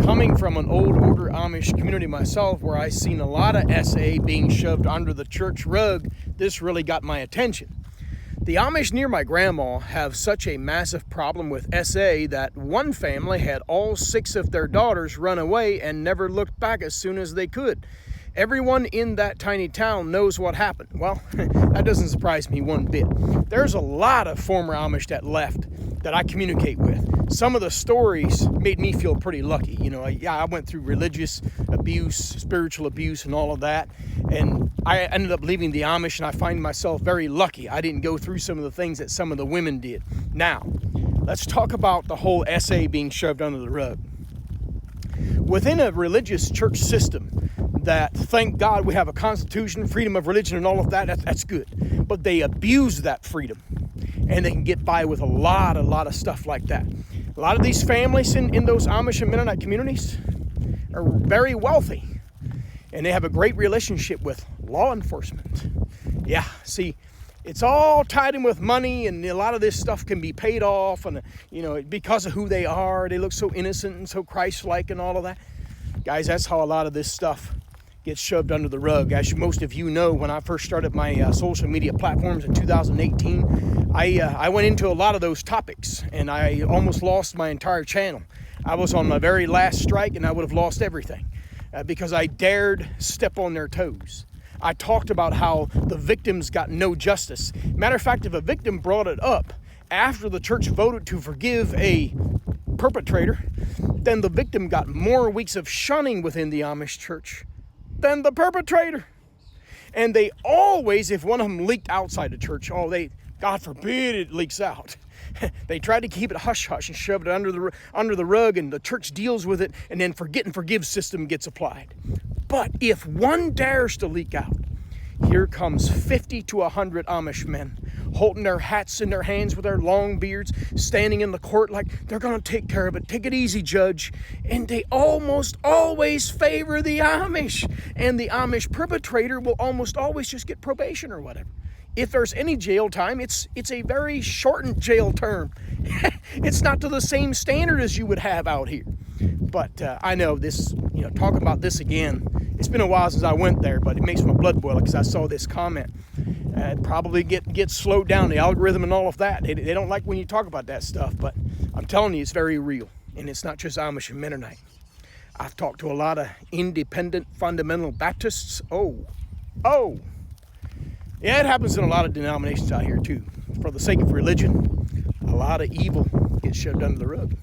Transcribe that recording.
coming from an old order Amish community myself, where I seen a lot of SA being shoved under the church rug, this really got my attention. The Amish near my grandma have such a massive problem with SA that one family had all 6 of their daughters run away and never looked back as soon as they could. Everyone in that tiny town knows what happened. Well, that doesn't surprise me one bit. There's a lot of former Amish that left that I communicate with. Some of the stories made me feel pretty lucky. You know, I went through religious abuse, spiritual abuse, and all of that. And I ended up leaving the Amish, and I find myself very lucky. I didn't go through some of the things that some of the women did. Now, let's talk about the whole SA being shoved under the rug. Within a religious church system, that, thank God, we have a constitution, freedom of religion, and all of that. That's good. But they abuse that freedom, and they can get by with a lot of stuff like that. A lot of these families in those Amish and Mennonite communities are very wealthy, and they have a great relationship with law enforcement. Yeah, see, it's all tied in with money, and a lot of this stuff can be paid off, and you know, because of who they are, they look so innocent and so Christ-like and all of that. Guys, that's how a lot of this stuff gets shoved under the rug. As most of you know, when I first started my social media platforms in 2018, I went into a lot of those topics, and I almost lost my entire channel. I was on my very last strike, and I would have lost everything because I dared step on their toes. I talked about how the victims got no justice. Matter of fact, if a victim brought it up after the church voted to forgive a perpetrator, then the victim got more weeks of shunning within the Amish church than the perpetrator. And they always, if one of them leaked outside the church, God forbid it leaks out. They tried to keep it hush-hush and shove it under the rug, and the church deals with it, and then forget and forgive system gets applied. But if one dares to leak out, here comes 50 to 100 Amish men holding their hats in their hands with their long beards, standing in the court like they're going to take care of it. Take it easy, judge. And they almost always favor the Amish. And the Amish perpetrator will almost always just get probation or whatever. If there's any jail time, it's a very shortened jail term. It's not to the same standard as you would have out here. But I know this, talking about this again, it's been a while since I went there, but it makes my blood boil because I saw this comment. It'd probably get slowed down, the algorithm and all of that. They don't like when you talk about that stuff, but I'm telling you, it's very real. And it's not just Amish and Mennonite. I've talked to a lot of independent fundamental Baptists. Oh. Yeah, it happens in a lot of denominations out here too. For the sake of religion, a lot of evil gets shoved under the rug.